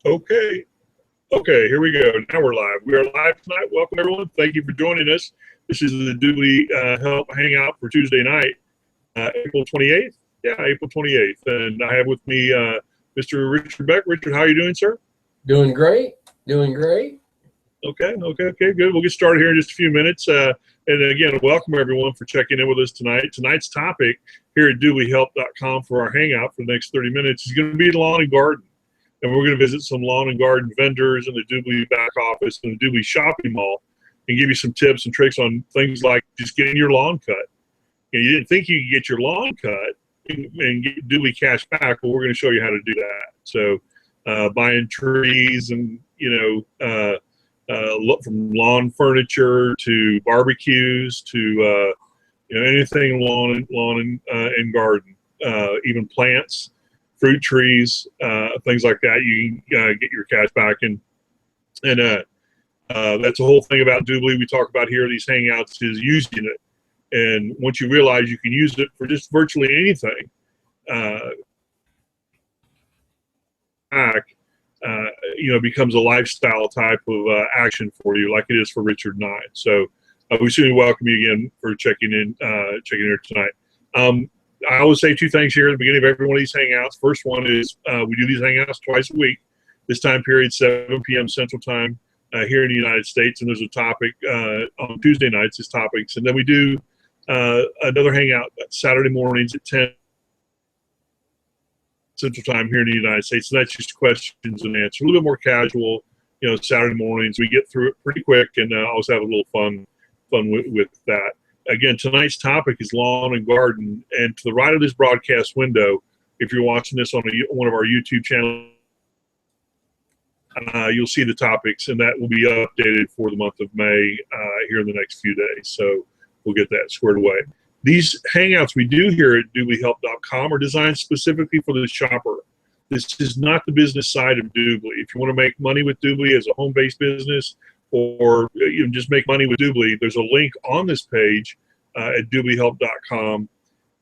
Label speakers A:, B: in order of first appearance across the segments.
A: Okay. Okay, here we go. Now we're live. We are live tonight. Welcome, everyone. Thank you for joining us. This is the DubLi Help Hangout for Tuesday night, April 28th. Yeah, April 28th. And I have with me Mr. Richard Beck. Richard, how are you doing, sir?
B: Doing great. Doing great.
A: Okay, good. We'll get started here in just a few minutes. And again, welcome, everyone, for checking in with us tonight. Tonight's topic here at DubLiHelp.com for our hangout for the next 30 minutes is going to be lawn and garden. And we're going to visit some lawn and garden vendors in the DubLi back office and the DubLi shopping mall and give you some tips and tricks on things like just getting your lawn cut. You didn't think you could get your lawn cut and get DubLi cash back, but we're going to show you how to do that. So buying trees and, from lawn furniture to barbecues to, anything lawn and garden, even plants. Fruit trees, things like that, you can get your cash back. And that's the whole thing about DubLi we talk about here, these hangouts, is using it. And once you realize you can use it for just virtually anything, it becomes a lifestyle type of action for you, like it is for Richard and I. So we certainly welcome you again for checking in here tonight. I always say two things here at the beginning of every one of these hangouts. First one is we do these hangouts twice a week. This time period, 7 p.m. Central Time here in the United States. And there's a topic on Tuesday nights, is topics. And then we do another hangout Saturday mornings at 10 Central Time here in the United States. And that's just questions and answers, a little bit more casual. Saturday mornings, we get through it pretty quick and always have a little fun with that. Again, tonight's topic is lawn and garden. And to the right of this broadcast window, if you're watching this on one of our YouTube channels, you'll see the topics, and that will be updated for the month of May here in the next few days. So we'll get that squared away. These hangouts we do here at DubLiHelp.com are designed specifically for the shopper. This is not the business side of DubLi. If you want to make money with DubLi as a home-based business, or just make money with DubLi, there's a link on this page at DubLiHelp.com,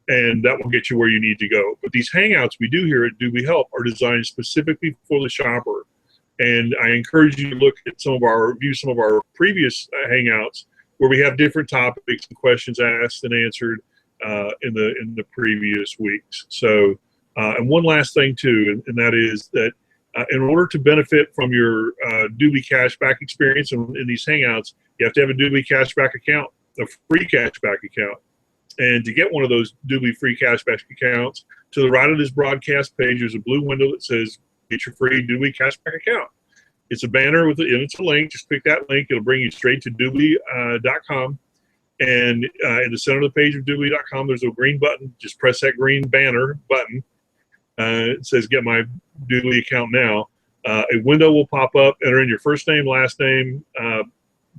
A: and that will get you where you need to go. But these hangouts we do here at DubLi Help are designed specifically for the shopper. And I encourage you to look at view some of our previous hangouts where we have different topics and questions asked and answered in the previous weeks. So, and one last thing too, and that is that in order to benefit from your DubLi cashback experience in these hangouts, you have to have a DubLi cashback account, a free cashback account. And to get one of those DubLi free cashback accounts, to the right of this broadcast page, there's a blue window that says, get your free DubLi cashback account. It's a banner and it's a link. Just click that link. It'll bring you straight to DubLi.com. And in the center of the page of DubLi.com, there's a green button. Just press that green banner button. It says, get my DubLi account now. A window will pop up. Enter in your first name, last name,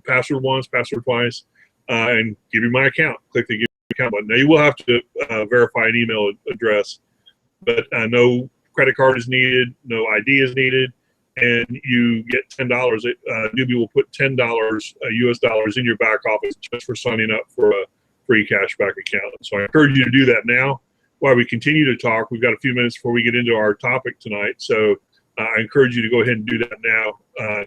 A: password once, password twice, and give you my account. Click the give me account button. Now, you will have to verify an email address, but no credit card is needed, no ID is needed, and you get $10. DubLi will put $10 US dollars in your back office just for signing up for a free cashback account. So I encourage you to do that now. While we continue to talk, we've got a few minutes before we get into our topic tonight. So I encourage you to go ahead and do that now.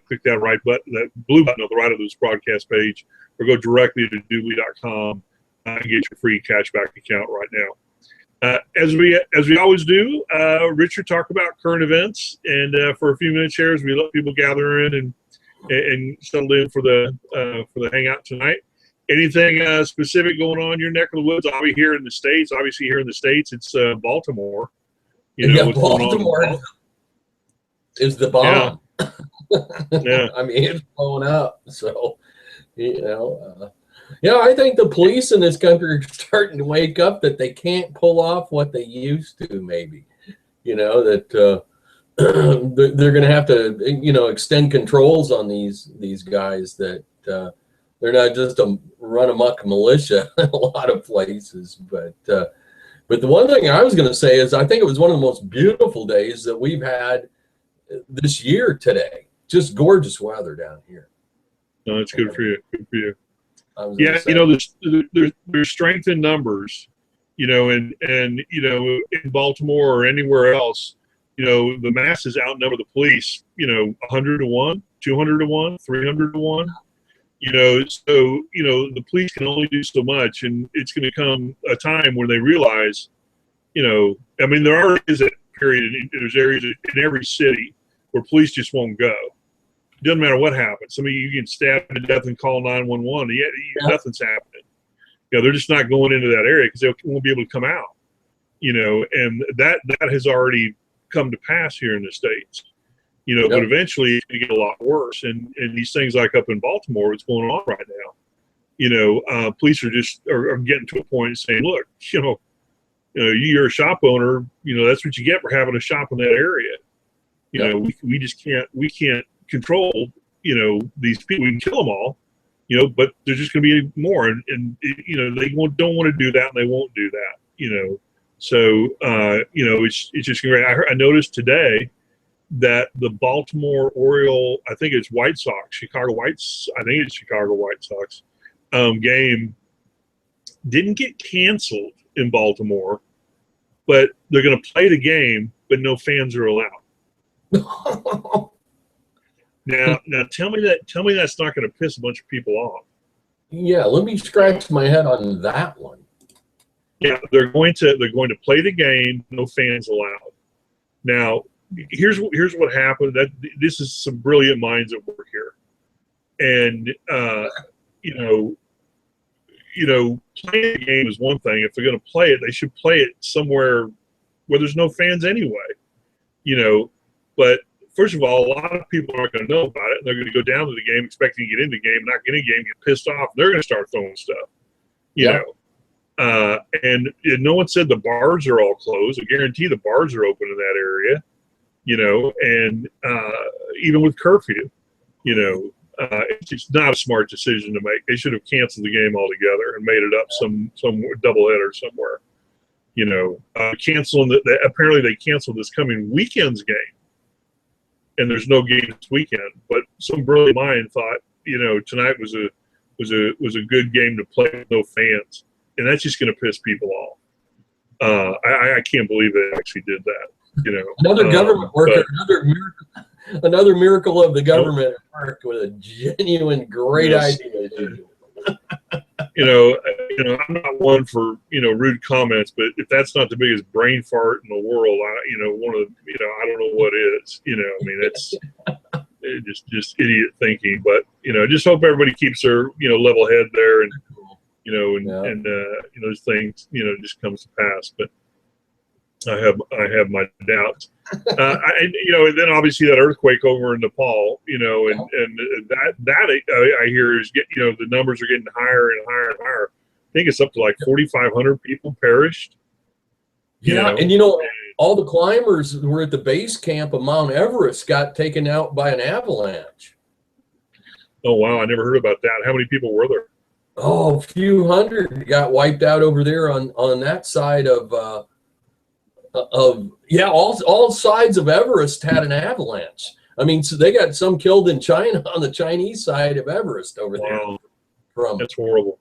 A: Click that right button, that blue button on the right of this broadcast page, or go directly to DubLi.com and get your free cashback account right now. As we always do, Richard talk about current events, and for a few minutes here as we let people gather in and settle in for the hangout tonight. Anything specific going on in your neck of the woods? Obviously here in the States, it's Baltimore.
B: Baltimore is the bomb.
A: Yeah. Yeah.
B: I mean, it's blowing up. So, I think the police in this country are starting to wake up that they can't pull off what they used to. Maybe, that they're going to have to, extend controls on these guys, that they're not just a run amok militia in a lot of places. But the one thing I was going to say is I think it was one of the most beautiful days that we've had this year today. Just gorgeous weather down here.
A: No, it's good for you. Good for you. Yeah, there's strength in numbers, and in Baltimore or anywhere else, You know, the masses outnumber the police, 100 to 1, 200 to 1, 300 to 1. So, the police can only do so much, and it's going to come a time when they realize, I mean, there already is a period, there's areas in every city where police just won't go. It doesn't matter what happens. I mean, you get stabbed to death and call 911. Nothing's happening. They're just not going into that area because they won't be able to come out. And that has already come to pass here in the States. But eventually it's going to get a lot worse. And these things like up in Baltimore, what's going on right now, police are getting to a point saying, look, you're a shop owner, that's what you get for having a shop in that area. We can't control, these people. We can kill them all, but there's just going to be more. And they don't want to do that, and they won't do that, So, it's just great. I noticed today that the Baltimore Oriole, I think it's White Sox, Chicago White Sox game didn't get canceled in Baltimore, but they're going to play the game, but no fans are allowed. Now tell me that's not going to piss a bunch of people off.
B: Yeah, let me scratch my head on that one.
A: Yeah, they're going to play the game, no fans allowed. Now, here's what happened. This is some brilliant minds at work here, and playing the game is one thing. If they're going to play it, they should play it somewhere where there's no fans anyway. But first of all, a lot of people aren't going to know about it, and they're going to go down to the game expecting to get in the game, not get in the game, get pissed off. They're going to start throwing stuff. And no one said the bars are all closed. I guarantee the bars are open in that area, and even with curfew, it's just not a smart decision to make. They should have canceled the game altogether and made it up some doubleheader somewhere. Canceling apparently they canceled this coming weekend's game, and there's no game this weekend. But some brilliant mind thought, tonight was a good game to play with no fans. And that's just going to piss people off. I can't believe they actually did that.
B: Another government worker, another miracle of the government at work with a genuine great idea.
A: I'm not one for rude comments, but if that's not the biggest brain fart in the world, I don't know what is. It's just idiot thinking. But just hope everybody keeps their level head there and. Those things, just comes to pass. But I have my doubts. And then obviously that earthquake over in Nepal, and that I hear is the numbers are getting higher and higher and higher. I think it's up to like 4,500 people perished.
B: And all the climbers who were at the base camp of Mount Everest got taken out by an avalanche.
A: Oh wow, I never heard about that. How many people were there?
B: Oh, a few hundred got wiped out over there on that side of all sides of Everest had an avalanche. I mean, so they got some killed in China on the Chinese side of Everest over there. That's
A: horrible.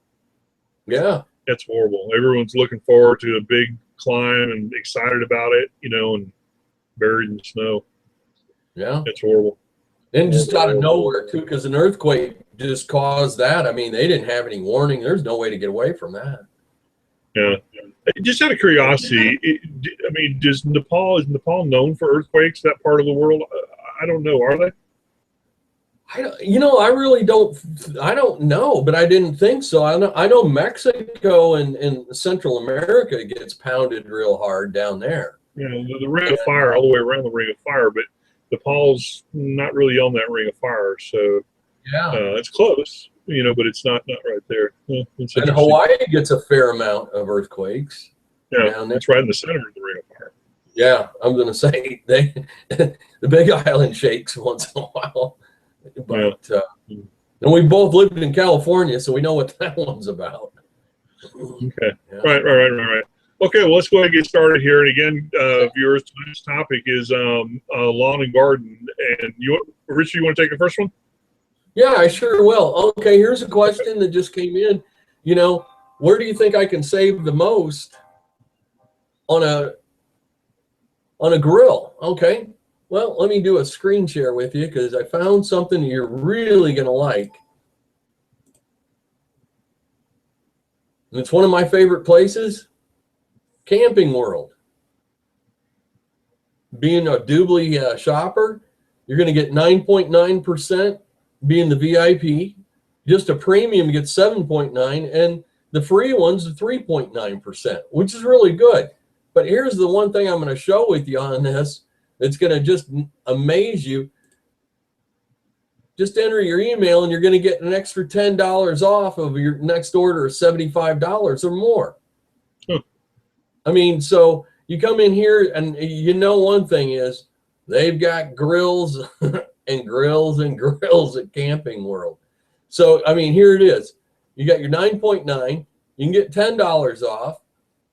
B: Yeah,
A: that's horrible. Everyone's looking forward to a big climb and excited about it, and buried in the snow.
B: Yeah,
A: it's horrible.
B: And just out of nowhere too, because an earthquake just caused that. I mean, they didn't have any warning. There's no way to get away from that.
A: Yeah. Just out of curiosity, is Nepal known for earthquakes? That part of the world? I don't know. Are they?
B: I really don't. I don't know, but I didn't think so. I know Mexico and Central America gets pounded real hard down there.
A: The Ring of Fire, all the way around the Ring of Fire, but Nepal's not really on that Ring of Fire, so it's close, but it's not right there.
B: And Hawaii gets a fair amount of earthquakes.
A: Yeah, it's right in the center of the Ring of Fire.
B: Yeah, I'm going to say the Big Island shakes once in a while. But and we both lived in California, so we know what that one's about.
A: Okay, right. Okay, well, let's go ahead and get started here. And again, viewers, today's topic is lawn and garden. And Richard, you want to take the first one?
B: Yeah, I sure will. Okay, here's a question that just came in. Where do you think I can save the most on on a grill. Okay, well, let me do a screen share with you because I found something you're really going to like. And it's one of my favorite places, Camping World. Being a DubLi shopper, you're going to get 9.9% being the VIP. Just a premium gets 7.9%, and the free ones are 3.9%, which is really good. But here's the one thing I'm going to show with you on this that's going to just amaze you. Just enter your email and you're going to get an extra $10 off of your next order of $75 or more. I mean, so you come in here and you know one thing is they've got grills and grills and grills at Camping World. So, I mean, here it is. You got your 9.9, you can get $10 off,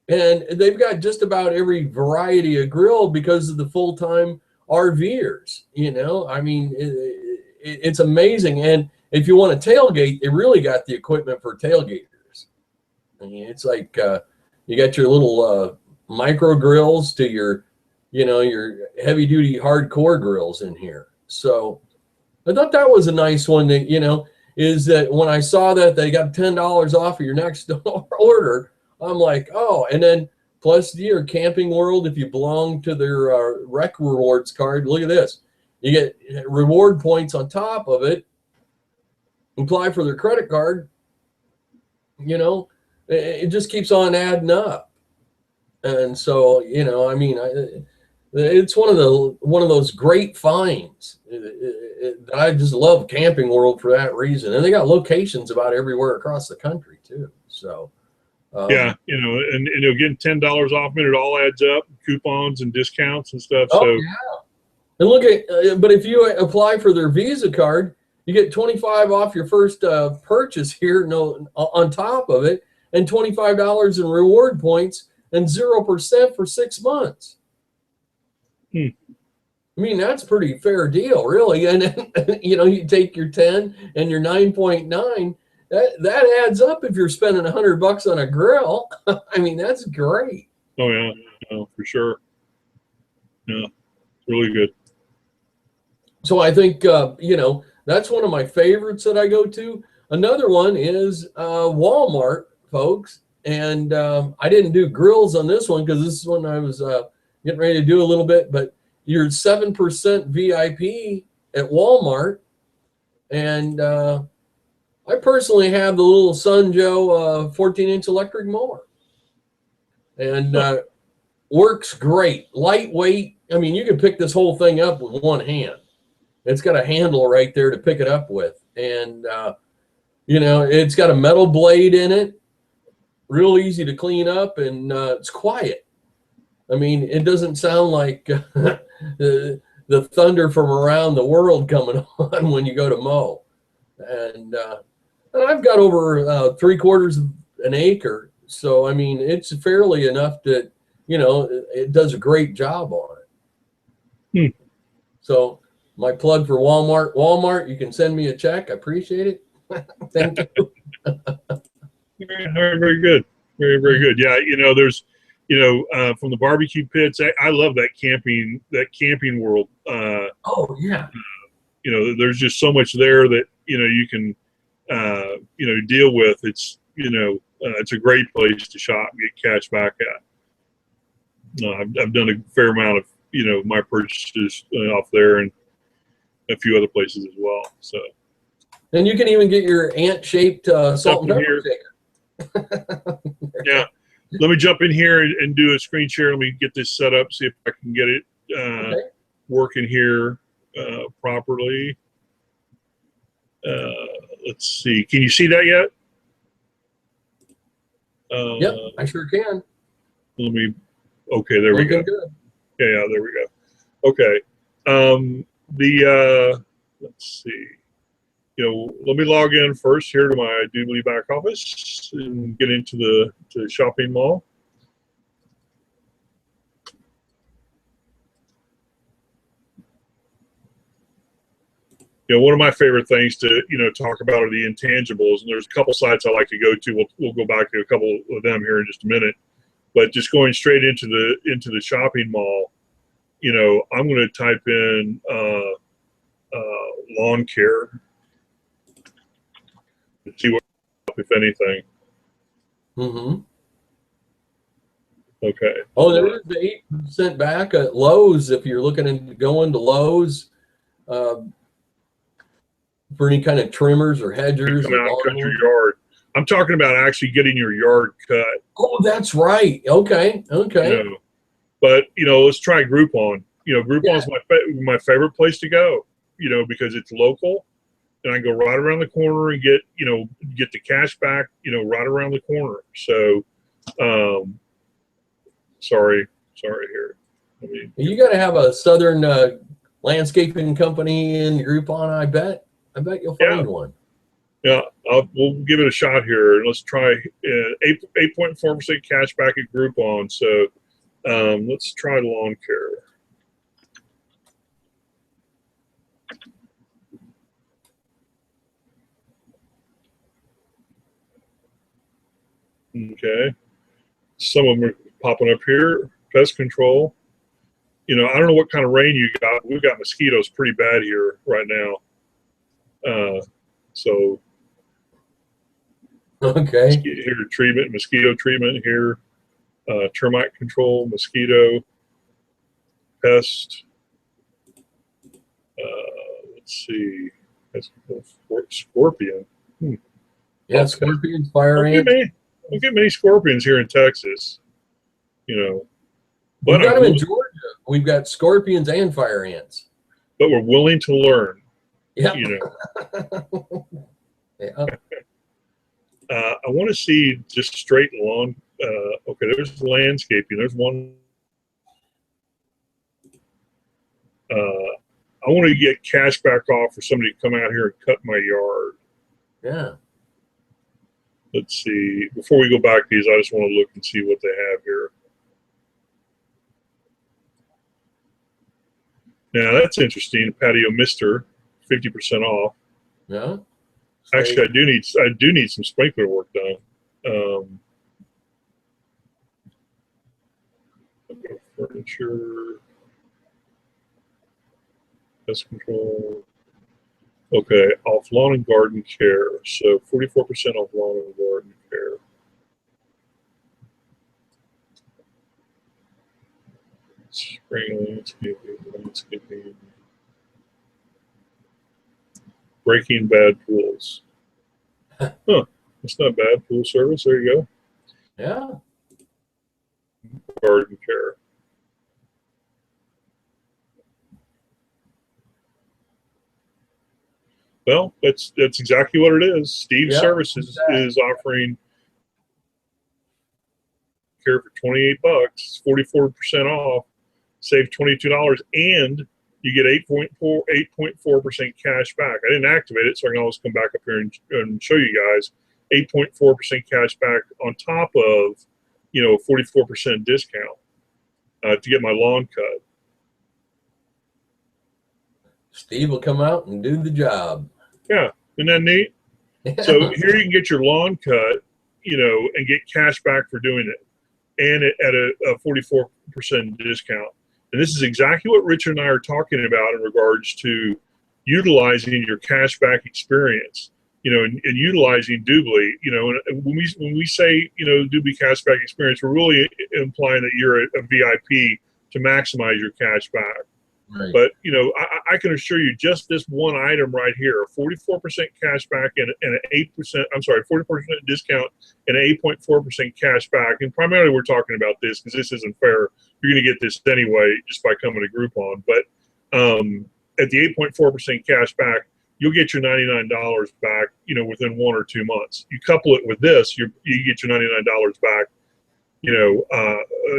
B: and they've got just about every variety of grill because of the full-time RVers, you know. I mean, it's amazing. And if you want to tailgate, they really got the equipment for tailgaters. I mean, it's like you got your little micro grills to your, you know, your heavy-duty hardcore grills in here. So I thought that was a nice one that, you know, is that when I saw that they got $10 off of your next order, I'm like, oh, and then plus your Camping World, if you belong to their rec rewards card, look at this. You get reward points on top of it, apply for their credit card, you know, it just keeps on adding up. And so, you know, I mean, it's one of those great finds. I just love Camping World for that reason, and they got locations about everywhere across the country too. So
A: yeah, you know, and you'll get $10 off, and it all adds up, coupons and discounts and stuff.
B: Oh,
A: so
B: yeah. And look at, but if you apply for their Visa card, you get 25 off your first purchase here, no, on top of it, and $25 in reward points and 0% for 6 months. I mean, that's a pretty fair deal, really. And then, you know, you take your 10 and your 9.9, that adds up if you're spending $100 on a grill. I mean, that's great.
A: Oh yeah, no, for sure. Yeah, it's really good.
B: So I think, you know, that's one of my favorites that I go to. Another one is Walmart, folks. And I didn't do grills on this one because this is when I was getting ready to do a little bit. But you're 7% VIP at Walmart. And I personally have the little Sunjoe 14-inch electric mower. And works great. Lightweight. I mean, you can pick this whole thing up with one hand. It's got a handle right there to pick it up with. And, you know, it's got a metal blade in it. Real easy to clean up, and it's quiet. I mean, it doesn't sound like the thunder from around the world coming on when you go to mow. And I've got over 3/4 of an acre. So, I mean, it's fairly enough that, you know, it does a great job on it. So my plug for Walmart. Walmart, you can send me a check. I appreciate it. Thank you.
A: Very, very good. Very, very good. Yeah, you know, there's, you know, from the barbecue pits, I love that camping world.
B: Oh yeah.
A: You know, there's just so much there that, you know, you can, you know, deal with. It's, you know, it's a great place to shop, get cash back at. I've done a fair amount of, you know, my purchases off there and a few other places as well. So.
B: And you can even get your ant-shaped salt and pepper shaker.
A: Yeah. Let me jump in here and do a screen share. Let me get this set up, see if I can get it working here properly. Let's see. Can you see that yet?
B: Yep, I sure can.
A: Let me, okay, there we go.
B: Good.
A: Yeah, there we go. Okay. Let's see. You know, let me log in first here to my DubLi back office and get into the shopping mall. You know, one of my favorite things to, you know, talk about are the intangibles, and there's a couple sites I like to go to. We'll go back to a couple of them here in just a minute, but just going straight into the shopping mall. you know, I'm going to type in lawn care to see what, if anything.
B: Mm-hmm.
A: Okay.
B: Oh, there is the 8% back at Lowe's if you're looking at going to Lowe's for any kind of trimmers or hedgers
A: Come
B: or
A: out and cut your
B: lawnmowers.
A: yard. I'm talking about actually getting your yard cut.
B: Oh, that's right. Okay. Okay.
A: You know, but you know, let's try Groupon. You know, Groupon's my favorite place to go. You know, because it's local, and I can go right around the corner and get the cash back. You know, right around the corner. So, sorry here.
B: You got to have a Southern landscaping company in Groupon. I bet you'll find one.
A: Yeah, we'll give it a shot here, and let's try 8.4% cash back at Groupon. So let's try lawn care. Okay, some of them are popping up here. Pest control. You know, I don't know what kind of rain you got. We've got mosquitoes pretty bad here right now. So
B: Okay.
A: here treatment, mosquito treatment here, termite control, mosquito, pest. Let's see, scorpion.
B: Yeah, scorpions, fire ants.
A: Don't get many scorpions here in Texas, you know.
B: We've got them in Georgia. We've got scorpions and fire ants.
A: But we're willing to learn.
B: Yeah.
A: You know.
B: Yeah.
A: I want to see just straight lawn. Okay, there's landscaping. There's one. I want to get cash back off for somebody to come out here and cut my yard.
B: Yeah.
A: Let's see. Before we go back to these, I just want to look and see what they have here. Now that's interesting. Patio Mister, 50% off.
B: Yeah.
A: Actually, I do need some sprinkler work done. Furniture, pest control. Okay, off lawn and garden care. So 44% off lawn and garden care. Spring landscaping. Breaking bad pools. Huh, that's not bad. Pool service, there you go.
B: Yeah.
A: Garden care. Well, that's exactly what it is. Steve's Services is offering care for $28, 44% off, save $22, and you get 8.4% cash back. I didn't activate it, so I can always come back up here and show you guys 8.4% cash back on top of, you know, 44% discount to get my lawn cut.
B: Steve will come out and do the job.
A: Yeah, isn't that neat?
B: Yeah.
A: So here you can get your lawn cut, you know, and get cash back for doing it, and at a 44% discount. And this is exactly what Richard and I are talking about in regards to utilizing your cashback experience, you know, and utilizing DubLi. You know, and when we say, you know, DubLi cashback experience, we're really implying that you're a VIP to maximize your cashback.
B: Right.
A: But, you know, I can assure you just this one item right here, 44% cash back and an 8%, I'm sorry, 44% discount and an 8.4% cash back. And primarily we're talking about this because this isn't fair. You're going to get this anyway just by coming to Groupon. But at the 8.4% cash back, you'll get your $99 back, you know, within 1 or 2 months. You couple it with this, you get your $99 back, you know,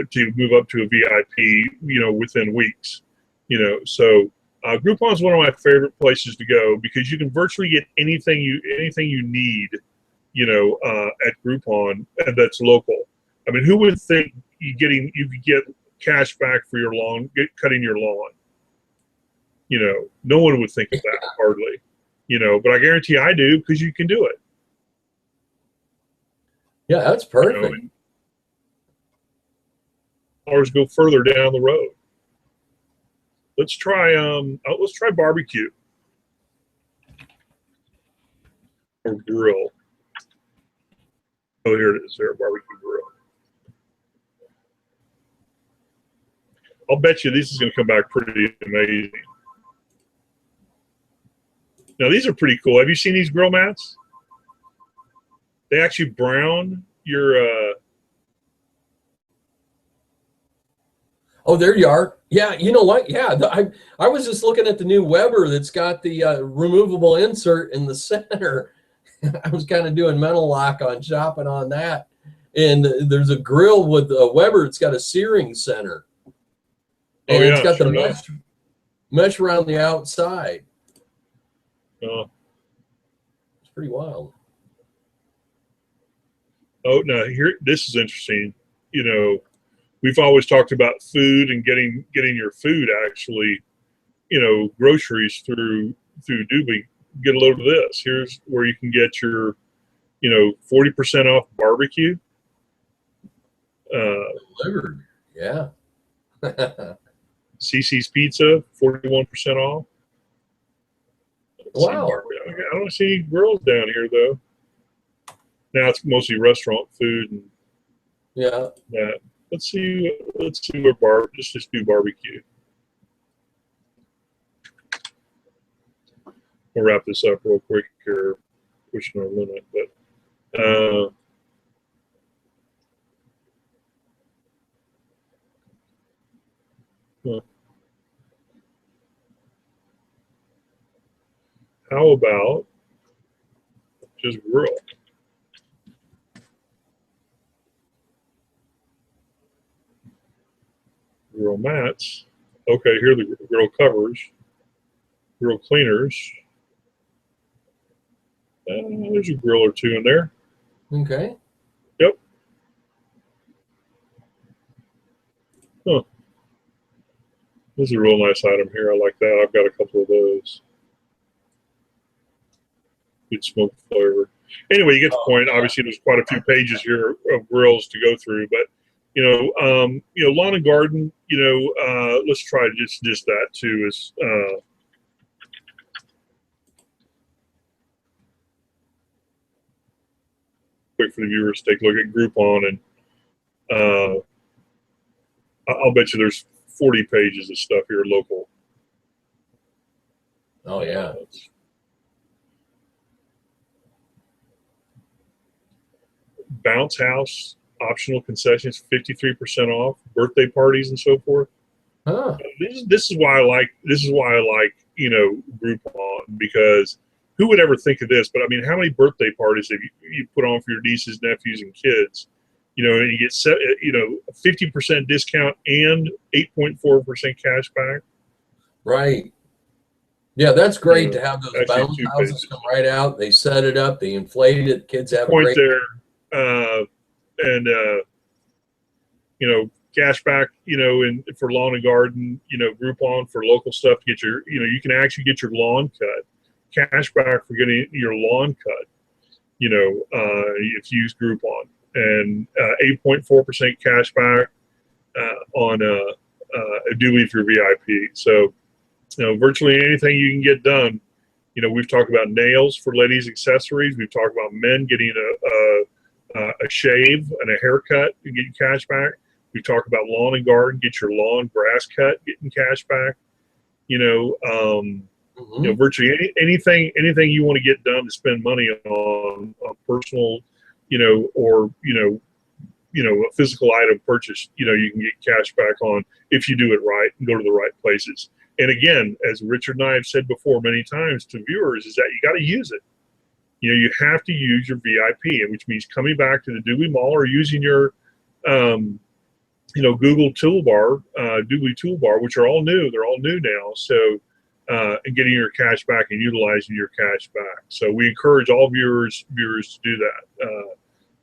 A: to move up to a VIP, you know, within weeks. You know, so Groupon is one of my favorite places to go because you can virtually get anything you need, you know, at Groupon that's local. I mean, who would think you could get cash back for your cutting your lawn? You know, no one would think of that hardly. You know, but I guarantee I do because you can do it.
B: Yeah, that's perfect.
A: You know, ours go further down the road. Let's try barbecue or grill. Oh, here it is. There, barbecue grill. I'll bet you this is going to come back pretty amazing. Now, these are pretty cool. Have you seen these grill mats? They actually brown your...
B: Oh, there you are. Yeah, you know what? Yeah, I was just looking at the new Weber that's got the removable insert in the center. I was kind of doing mental lock on shopping on that. And there's a grill with a Weber. It's got a searing center. And it's got the mesh around the outside. It's pretty wild.
A: Oh, now here, this is interesting. You know, we've always talked about food and getting your food actually, you know, groceries through DubLi. Get a load of this. Here's where you can get your, you know, 40% off barbecue.
B: Delivered, yeah.
A: CC's Pizza, 41% off.
B: Wow.
A: I don't see any grills down here though. Now it's mostly restaurant food and that. Let's see where just do barbecue. We'll wrap this up real quick here, pushing our limit, but how about just grill? Grill mats. Okay, here are the grill covers, grill cleaners. There's a grill or two in there.
B: Okay.
A: Yep. Huh. This is a real nice item here. I like that. I've got a couple of those. Good smoke flavor. Anyway, you get the point. Obviously, there's quite a few pages here of grills to go through, but you know, lawn and garden. You know, let's try just that too. Is quick for the viewers to take a look at Groupon, and I'll bet you there's 40 pages of stuff here local.
B: Oh yeah.
A: Bounce house, optional concessions, 53% off, birthday parties and so forth.
B: Huh.
A: This is why I like you know, Groupon, because who would ever think of this? But I mean, how many birthday parties have you put on for your nieces, nephews, and kids? You know, and you get 50% discount and 8.4% cash back.
B: Right. Yeah, that's great to have those bounce houses
A: pages.
B: come right out. They set it up, they inflate it, kids have
A: Point
B: a great
A: there. You know, cash back, you know, for lawn and garden, you know, Groupon for local stuff to get your, you know, you can actually get your lawn cut. Cash back for getting your lawn cut, you know, if you use Groupon, and 8.4% cash back on a DubLi for VIP. So, you know, virtually anything you can get done. You know, we've talked about nails for ladies' accessories. We've talked about men getting a shave and a haircut and getting cash back. We talk about lawn and garden, get your lawn grass cut, getting cash back. You know, you know, virtually anything you want to get done to spend money on personal, you know, or you know, a physical item purchase. You know, you can get cash back on if you do it right and go to the right places. And again, as Richard and I have said before many times to viewers, is that you got to use it. You know, you have to use your VIP, which means coming back to the DubLi Mall or using your, you know, Google toolbar, DubLi toolbar, which are all new. They're all new now. So, and getting your cash back and utilizing your cash back. So we encourage all viewers to do that.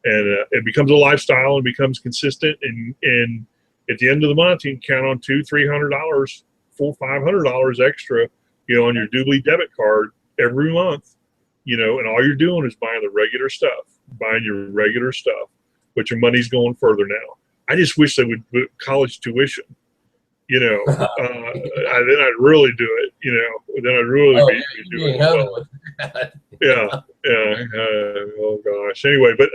A: And it becomes a lifestyle and becomes consistent. And at the end of the month, you can count on $200-300, $400-500 extra, you know, on your DubLi debit card every month. You know, and all you're doing is buying the regular stuff, but your money's going further now. I just wish they would put college tuition, you know, then I'd really do it, you know, then I'd really be doing well. Oh gosh. Anyway, but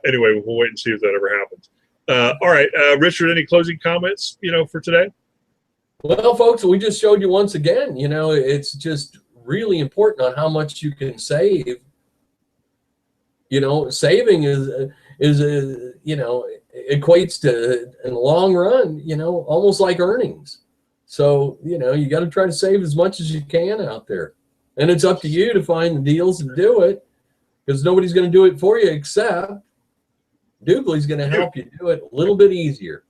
A: anyway, we'll wait and see if that ever happens. All right, Richard, any closing comments, you know, for today?
B: Well, folks, we just showed you once again, you know, it's just really important on how much you can save. You know, saving is you know, equates to, in the long run, you know, almost like earnings. So, you know, you got to try to save as much as you can out there. And it's up to you to find the deals and do it, because nobody's going to do it for you except DubLi's going to help you do it a little bit easier.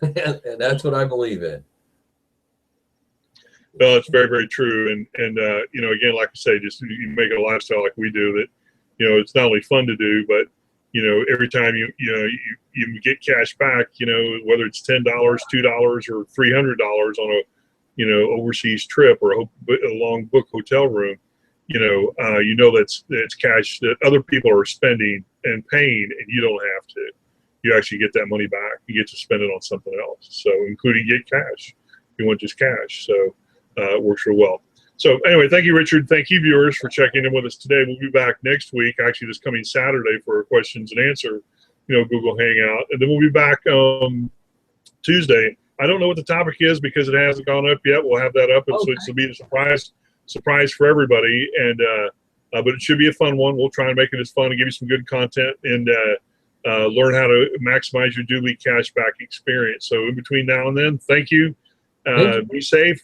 B: And that's what I believe in.
A: No, it's very, very true. And you know, again, like I say, just you make it a lifestyle like we do, that, you know, it's not only fun to do, but, you know, every time you get cash back, you know, whether it's $10, $2, or $300 on a, you know, overseas trip or a long book hotel room, you know that's cash that other people are spending and paying, and you don't have to. You actually get that money back. You get to spend it on something else. So, including get cash. You want just cash. So, it works real well. So anyway, thank you, Richard. Thank you, viewers, for checking in with us today. We'll be back next week, actually this coming Saturday, for a questions and answer, you know, Google Hangout. And then we'll be back Tuesday. I don't know what the topic is because it hasn't gone up yet. We'll have that up, and so it'll be a surprise for everybody. And but it should be a fun one. We'll try and make it as fun and give you some good content, and learn how to maximize your DubLi cashback experience. So in between now and then, thank you. Be safe,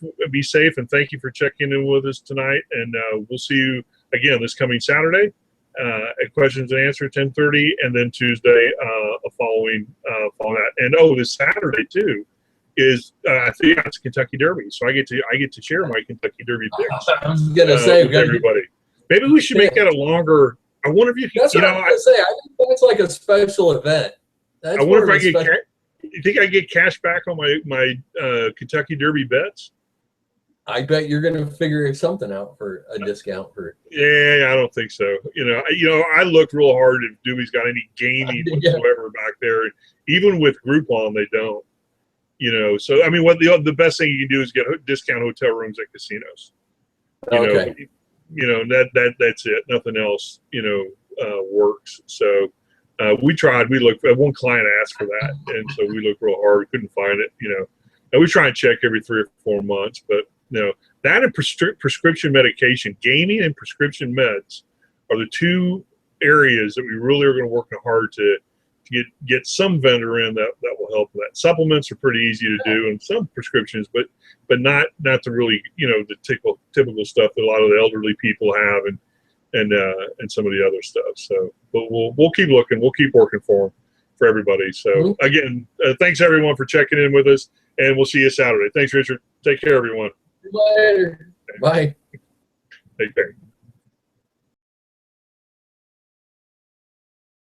A: and thank you for checking in with us tonight. And we'll see you again this coming Saturday at questions and answer 10:30, and then Tuesday following that. And this Saturday too is I think it's Kentucky Derby, so I get to share my Kentucky Derby picks.
B: I was gonna say,
A: with everybody. Maybe we should make that a longer. I wonder if you can.
B: That's what I was gonna say. I think that's like a special event.
A: I wonder if I get. You think I get cash back on my Kentucky Derby bets?
B: I bet you're going to figure something out for a discount for.
A: Yeah, I don't think so. You know, I looked real hard if DubLi's got any gaming whatsoever back there. Even with Groupon, they don't. You know, so I mean, what the best thing you can do is get discount hotel rooms at casinos. You know, that's it. Nothing else, you know, works. So. We tried. We looked. One client asked for that, and so we looked real hard. We couldn't find it. You know, and we try and check every 3 or 4 months. But you know, that and prescription medication, gaming and prescription meds, are the 2 areas that we really are going to work hard to get some vendor in that will help with that. Supplements are pretty easy to do, and some prescriptions, but not the really, you know, the typical stuff that a lot of the elderly people have, and some of the other stuff. So, but we'll keep looking. We'll keep working for everybody. So again, thanks everyone for checking in with us, and we'll see you Saturday. Thanks, Richard. Take care, everyone.
B: Later. Bye.
A: Take care.